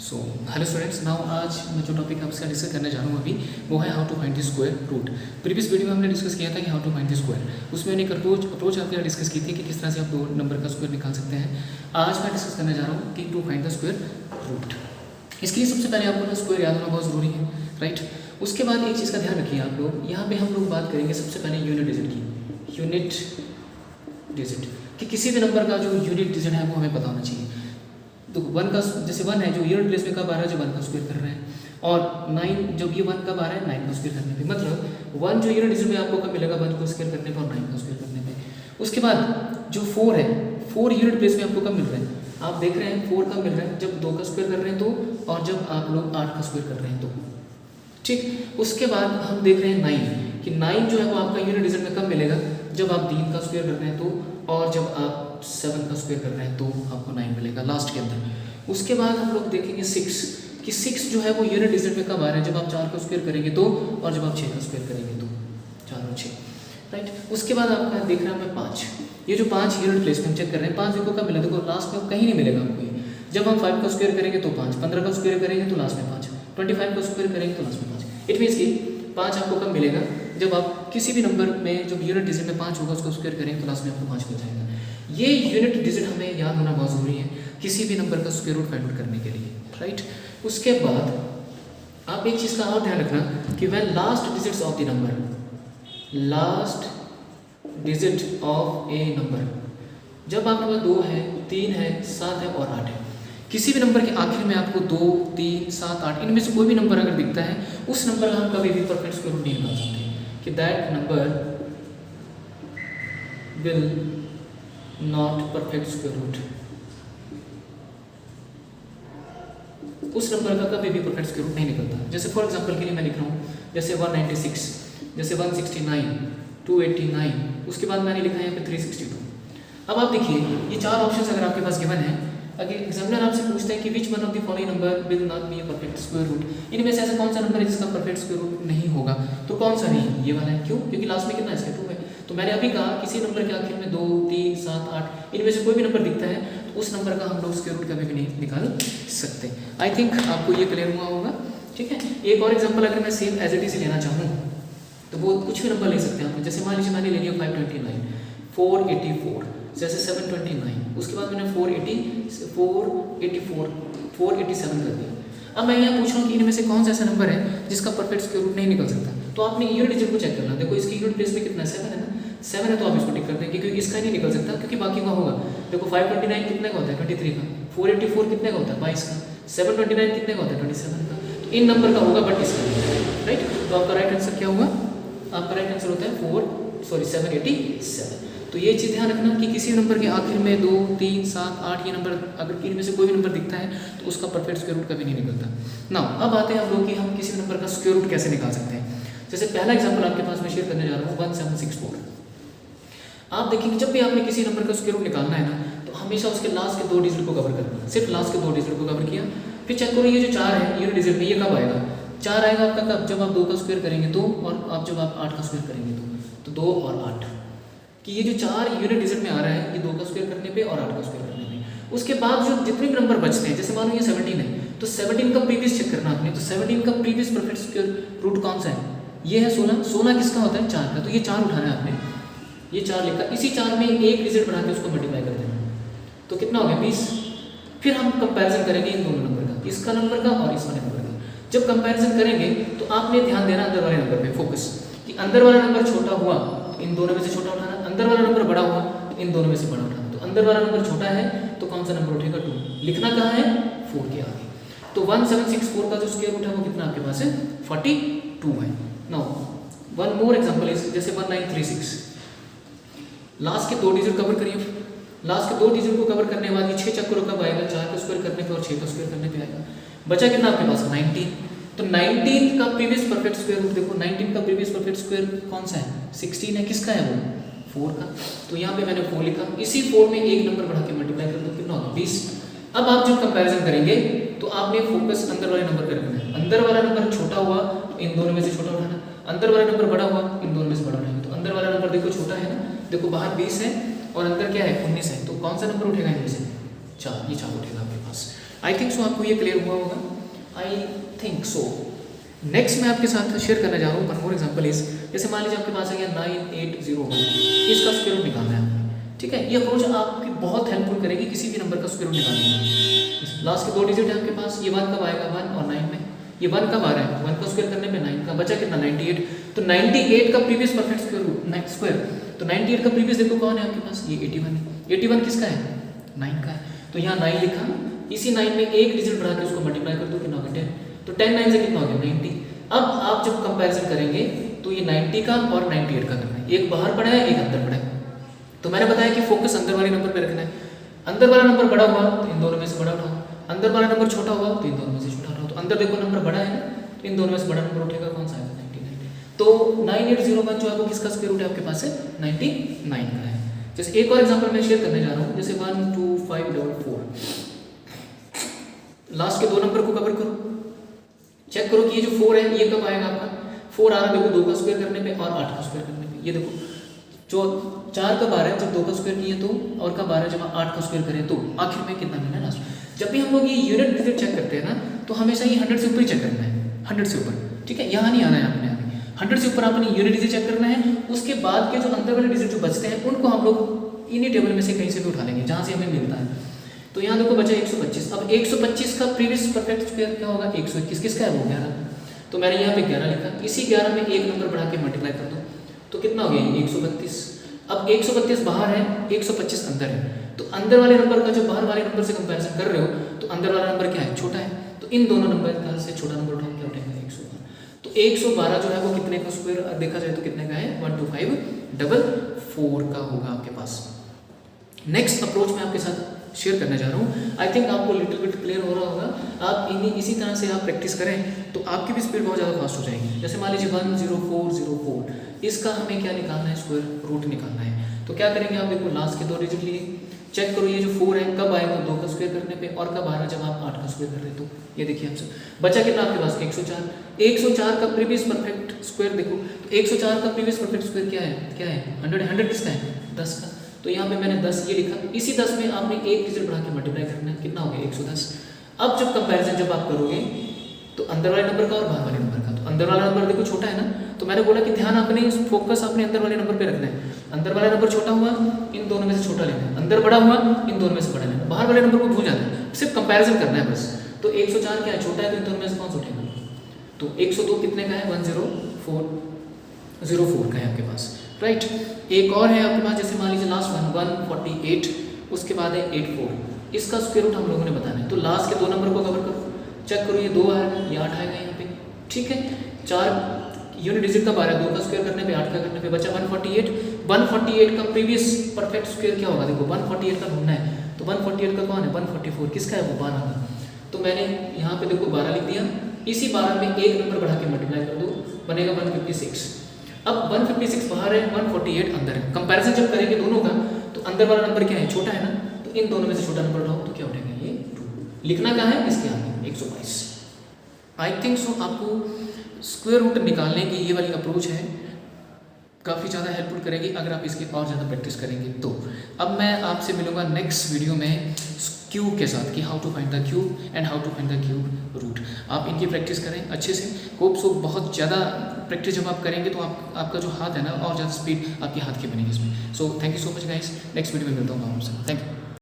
So hello students, now आज मैं जो टॉपिक आपसे डिस्कस करने जा रहा हूँ अभी वो है how to find the square root. Previous video में हमने डिस्कस किया था कि how to find the square, उसमें मैंने एक अप्रोच आपके डिस्कस की थी कि किस तरह से आप दो नंबर का स्क्वायर निकाल सकते हैं। आज मैं डिस्कस करने जा रहा हूँ कि to find the square root. इसके लिए सबसे पहले आपको ना स्क्वायर याद होना बहुत ज़रूरी है, राइट। उसके बाद एक चीज़ का ध्यान रखिए आप लोग, यहाँ पे हम लोग बात करेंगे सबसे पहले यूनिट डिजिट की। यूनिट डिजिट कि किसी भी नंबर का जो यूनिट डिजिट है वो हमें पता होना चाहिए। तो वन का जैसे वन है जो यूनिट प्लेस में कब आ रहा है, जो वन का स्क्वायर कर रहे हैं, और 9 जब ये वन कब आ रहा है, 9 का स्क्वायर करने पे। मतलब वन जो यूनिट डिजिट में आपको कब मिलेगा, वन को स्क्वायर करने पे और 9 का स्क्वायर करने पे। उसके बाद जो 4 है, 4 यूनिट प्लेस में आपको कब मिल रहा है, आप देख रहे हैं 4 कब मिल रहा है, जब 2 का स्क्वायर कर रहे हैं तो, और जब आप लोग 8 का स्क्वायर कर रहे हैं तो, ठीक। उसके बाद हम देख रहे हैं 9 कि 9 जो है वो आपका यूनिट डिजिट में कब मिलेगा, जब आप 3 का स्क्वायर कर रहे हैं तो, और जब आप 7 का स्क्वायर कर रहे हैं तो आपको 9 मिलेगा लास्ट के अंदर। उसके बाद हम लोग देखेंगे 6 कि 6 जो है वो यूनिट डिजिट में कब आ रहा है, जब आप 4 का स्क्वायर करेंगे तो, और जब आप 6 का स्क्वायर करेंगे तो, 4 और 6, राइट। उसके बाद आपका देख रहे हैं हमें 5, ये जो 5 यूनिट प्लेस में हम चेक कर रहे हैं, 5 देखो कब मिला, देखो लास्ट में कहीं नहीं मिलेगा आपको ये। जब हम 5 का स्क्वायर करेंगे तो 5, 15 का स्क्वायर करेंगे तो लास्ट में 5, 25 का स्क्वायर करेंगे तो लास्ट में 5। इट मीन्स कि 5 आपको कब मिलेगा, जब आप किसी भी नंबर में जो यूनिट डिजिट में 5 होगा उसको स्क्वायर करेंगे तो लास्ट में आपको 5 मिल जाएगा। ये यूनिट डिजिट हमें याद होना बहुत ज़रूरी है किसी भी नंबर का स्क्वायर रूट फाइंड आउट करने के लिए, राइट। उसके बाद आप एक चीज़ का और ध्यान रखना कि when last digits of the number, last digit of A number, जब आपके पास 2 है, 3 है, 7 है और 8 है, किसी भी नंबर के आखिर में आपको 2, 3, 7, 8 इनमें से कोई भी नंबर अगर दिखता है, उस नंबर का हम कभी भी परफेक्ट स्क्वायर रूट नहीं निकाल सकते कि that number will not perfect square root. उस नंबर का कभी भी परफेक्ट स्क्वायर रूट नहीं निकलता। जैसे फॉर एग्जांपल के लिए मैं लिख रहा हूँ, जैसे 196, जैसे 169, 289, उसके बाद मैंने लिखा है यहाँ पे 362। अब आप देखिए ये 4 ऑप्शंस अगर आपके पास गिवन है, अगर एग्जामिनर आपसे पूछता है कि which one of the following number will not be a perfect square root, इनमें से ऐसा कौन सा नंबर है जिसका परफेक्ट स्क्वायर रूट नहीं होगा, तो कौन सा नहीं, ये वाला है। क्यों? क्योंकि लास्ट में कितना है, इसका 2 है। तो मैंने अभी कहा किसी नंबर के आखिर में 2, 3, 7, 8 इनमें से कोई भी नंबर दिखता है तो उस नंबर का हम लोग स्क्वायर रूट कभी भी नहीं निकाल सकते। आई थिंक आपको ये क्लियर हुआ होगा, ठीक है। एक और एग्जाम्पल अगर मैं सेम एज इट इज लेना चाहूँ तो वो कुछ भी नंबर ले सकते हैं आप। जैसे मान लीजिए मैंने ले लिया 529, 484, जैसे 729, उसके बाद मैंने 484, 487 कर दिया। अब मैं यहाँ पूछ रहा हूँ कि इनमें से कौन सा ऐसा नंबर है जिसका परफेक्ट स्क्वायर रूट नहीं निकल सकता, तो आपने यूनिट डिजिट को चेक करना। देखो इसकी यूनिट प्लेस में कितना है, 7 है ना, 7 है तो आप इसको टिक कर देंगे क्योंकि इसका नहीं निकल सकता, क्योंकि बाकी का होगा। देखो 529 कितने का होता है, 23 का, 484 कितने का होता है, 22 का, 729 कितने का होता है, 27 का। तो इन नंबर का होगा बट इसका नहीं, राइट। तो आपका राइट आंसर क्या होगा, आपका राइट आंसर होता है 787। तो ये चीज़ ध्यान रखना कि किसी नंबर के आखिर में 2, 3, 7, 8 ये नंबर अगर इनमें से कोई भी नंबर दिखता है तो उसका परफेक्ट स्क्वायर रूट कभी नहीं निकलता। नाउ अब आते हैं हम लोग कि हम किसी नंबर का स्क्वायर रूट कैसे निकाल सकते हैं। जैसे पहला एग्जांपल आपके पास मैं शेयर करने जा रहा हूँ 1764। आप देखेंगे जब भी आपने किसी नंबर का स्क्वायर रूट निकालना है ना, तो हमेशा उसके लास्ट के 2 डिजिट को कवर करना है, सिर्फ लास्ट के 2 डिजिट को कवर किया। फिर चेक करो ये जो 4 है यूनिट डिजिट में, ये कब आएगा, 4 आएगा आपका कब, जब आप 2 का स्क्वायर करेंगे तो, और आप जब आप 8 का स्क्वायर करेंगे तो 2 और 8, कि ये जो 4 यूनिट डिजिट में आ रहा है ये 2 का स्क्वायर करने पे और 8 का स्क्वायर करने पे। उसके बाद जो जितने भी नंबर बचते हैं, जैसे मानो ये 17 है तो 17 का प्रीवियस चेक करना आपने, तो 17 का प्रीवियस परफेक्ट स्क्वायर रूट कौन सा है, ये है 16। 16 किसका होता है, 4 का, तो ये 4 उठाना है आपने, ये 4 लिखा, इसी 4 में एक डिजिट बढ़ा के उसको मल्टीप्लाई कर देना, तो कितना हो गया 20। फिर हम कंपेरिजन करेंगे इन दोनों नंबर का, इसका नंबर का और इस वाले नंबर का। जब कंपेरिजन करेंगे तो आपने ध्यान देना अंदर वाले नंबर पे फोकस, कि अंदर वाला नंबर छोटा हुआ तो इन दोनों में से छोटा उठाना, अंदर वाला नंबर बड़ा हुआ तो इन दोनों में से बड़ा उठाना। तो अंदर वाला नंबर छोटा है तो कौन सा नंबर उठेगा, 2। लिखना कहाँ है, 4 के आगे। तो 1764 का जो स्क्वायर रूट है वो कितना आपके पास है, 42 है। Now one more example is जैसे 1936, लास्ट के 2 डिजिट कवर करिए। लास्ट के 2 डिजिट को कवर करने के बाद ये 6 चक्करों कब आएगा, 4 का स्क्वायर करने पे और 6 का स्क्वायर करने पे आएगा। बचा कितना आपके पास, 19। तो 19 का प्रीवियस परफेक्ट स्क्वायर रूट देखो, 19 का प्रीवियस परफेक्ट स्क्वायर कौन सा है, 16 है, किसका है वो, 4 का। तो यहाँ पे मैंने 4 लिखा, इसी 4 में एक नंबर बढ़ा के मल्टीप्लाई कर दो, कितना होगा 20। अब आप जब कंपैरिजन करेंगे तो आपने फोकस अंदर वाले नंबर पर रखना है। अंदर वाला नंबर छोटा हुआ तो इन दोनों में से छोटा उठाना, अंदर वाला नंबर बड़ा हुआ इन दोनों में से बड़ा उठाना। तो अंदर वाला नंबर देखो छोटा है ना, देखो बाहर 20 है और अंदर क्या है 19 है, तो कौन सा नंबर उठेगा इनमें से, 4, ये 4 उठेगा आपके पास। आई थिंक सो आपको ये क्लियर हुआ होगा, आई थिंक सो। नेक्स्ट मैं आपके साथ शेयर करना जा रहा हूँ वन मोर एग्जाम्पल इज, जैसे मान लीजिए आपके पास आ गया 9801, इसका स्क्वायर रूट निकालना है आपने, ठीक है। ये अप्रोच आपकी बहुत हेल्पफुल करेगी किसी भी नंबर का स्क्वायर रूट निकालने में। लास्ट के 2 डिजिट है आपके पास, ये 1 कब आएगा 1 और 9 में, ये 1 कब आ रहा है 1 का स्क्वायर करने पे 9 का बचा कितना 98, तो 98 का previous perfect square root square, तो 98 का प्रीवियस देखो कौन है आपके पास, ये 81 है। 81 किसका है 9 का है, तो यहाँ 9 लिखा, इसी 9 में एक डिजिट बढ़ा के उसको मल्टीप्लाई कर दो, कितना हो गया 10, तो 10 9 से कितना हो गया 90। अब आप जब कंपैरिजन करेंगे तो ये 90 का और 98 का करना है, एक बाहर पड़ा है एक अंदर पड़ा है। तो मैंने बताया कि फोकस अंदर वाले नंबर पे रखना है, अंदर वाला नंबर बड़ा हुआ तो इन दोनों में से बड़ा उठाओ, अंदर वाला नंबर छोटा हुआ तो इन दोनों में से छोटा उठाओ। तो अंदर देखो नंबर बड़ा है तो इन दोनों में से बड़ा नंबर उठेगा, कौन सा है 99। तो 9801 जो है वो किसका स्क्वायर रूट है आपके पास है 99 का है। जैसे एक और एग्जांपल मैं शेयर करने जा रहा हूँ, जैसे 12544, लास्ट के 2 नंबर को कवर करो, चेक करो कि ये जो 4 है ये कब आएगा आपका, 4 आ रहा है देखो 2 का स्क्वायर करने पे और 8 का स्क्वायर करने पे। ये देखो जो 4 कब आ रहा है जब 2 का स्क्वायर किए तो, और कब आ रहा है जब 8 का स्क्वायर करें तो, आखिर में कितना मिलना है लास्ट। जब भी हम लोग ये यूनिट डिजिट चेक करते हैं ना तो हमेशा ये 100 से ऊपर ही चेक करना है, 100 से ऊपर, ठीक है। यहाँ नहीं आना है आपने, 100 से ऊपर आपने यूनिट डिजिट चेक करना है। उसके बाद के जो अंदर वाले डिजिट जो बचते हैं उनको हम लोग इन्हीं टेबल में से कहीं से भी उठा लेंगे जहाँ से हमें मिलता है। तो यहाँ देखो बचा 125, अब 125 का प्रीवियस परफेक्ट स्क्वायर क्या होगा 121, किसका है वो 11, तो मैंने यहाँ पे 11 लिखा, इसी 11 में एक नंबर बढ़ा के मल्टीप्लाई कर दो तो कितना हो गया 132। अब 132 बाहर है 125 अंदर है, तो अंदर वाले नंबर का जो बाहर वाले नंबर से कंपैरिजन कर रहे हो तो अंदर वाला नंबर क्या है छोटा है, तो इन दोनों नंबर का से छोटा नंबर उठाओ क्या उठेगा 112। तो 112 जो है वो कितने का स्क्वायर देखा जाए तो कितने का है 12544 का होगा आपके पास। नेक्स्ट अप्रोच मैं आपके साथ शेयर करने जा रहा हूँ, आई थिंक आपको लिटिल बिट क्लियर हो रहा होगा। आप इसी तरह से आप प्रैक्टिस करें तो आपकी भी स्पीड बहुत ज़्यादा फास्ट हो जाएगी। जैसे मान लीजिए 10404, इसका हमें क्या निकालना है स्क्वायर रूट निकालना है, तो क्या करेंगे आप देखो लास्ट के 2 डिजिट लिए, चेक करो ये जो 4 है कब आएगा 2 का स्क्वायर करने पे और कब आ रहा है जब आप 8 का स्क्वायर कर रहे हैं। तो ये देखिए आपसे बचा कितना आपके पास 104, 104 का प्रीवियस परफेक्ट स्क्वायर देखो, तो 104 का प्रीवियस परफेक्ट स्क्वायर क्या है 100 किसका है 10 का, तो यहाँ पे मैंने 10 ये लिखा, इसी 10 में आपने एक डिजिट बढ़ा के मल्टीप्लाई करना है, कितना हो गया 110। अब जब कंपैरिजन जब आप करोगे तो अंदर वाले नंबर का और बाहर वाले नंबर का, तो अंदर वाला नंबर देखो छोटा है ना, तो मैंने बोला कि ध्यान अपने फोकस अपने अंदर वाले नंबर पे रखना है। अंदर वाला नंबर छोटा हुआ इन दोनों में से छोटा लेना है, अंदर बड़ा हुआ इन दोनों में से बड़ा लेना है, बाहर वाले नंबर को भूल जाना है, सिर्फ कंपैरिजन करना है बस। तो 104 क्या है छोटा है तो इन दोनों में से कौन सा उठेगा, तो 102 कितने का है 10404 का है आपके पास, राइट। एक और है आपके पास, जैसे मान लीजिए लास्ट 148, उसके बाद है 84, इसका स्क्वायर रूट हम लोगों ने बताना है। तो लास्ट के 2 नंबर को कवर करो, चेक करो ये 2 आएगा ये 8 आएगा यहाँ पे, ठीक है। 4 यूनिट डिजिट का 12 2 का स्क्वायर करने पे 8 का करने पे बचा 148। 148 का प्रीवियस परफेक्ट स्क्वायर क्या होगा देखो 148 का ढूंढना है, तो 148 का कौन है 144, किसका है वो 12 का, तो मैंने यहाँ पे देखो 12 लिख दिया, इसी 12 में एक नंबर बढ़ा के मल्टीप्लाई कर दो बनेगा 156। अब 156 बाहर है 148 अंदर है, कंपैरिजन जब करेंगे दोनों का तो अंदर वाला नंबर क्या है छोटा है ना, तो इन दोनों में से छोटा नंबर उठाओ तो क्या उठेगा ये 2, लिखना क्या है इसके आगे 122। आई थिंक सो आपको स्क्वायर रूट निकालने की ये वाली अप्रोच है काफ़ी ज़्यादा हेल्पफुल करेगी अगर आप इसकी और ज़्यादा प्रैक्टिस करेंगे तो। अब मैं आपसे मिलूंगा नेक्स्ट वीडियो में क्यूब के साथ कि how to find the cube and how to find the cube root. आप इनकी प्रैक्टिस करें अच्छे से, होप सो बहुत ज़्यादा प्रैक्टिस जब आप करेंगे तो आपका जो हाथ है ना और ज़्यादा स्पीड आपके हाथ की बनेगी इसमें। So thank you so much guys, next video में मिलता हूँ आपसे, थैंक यू।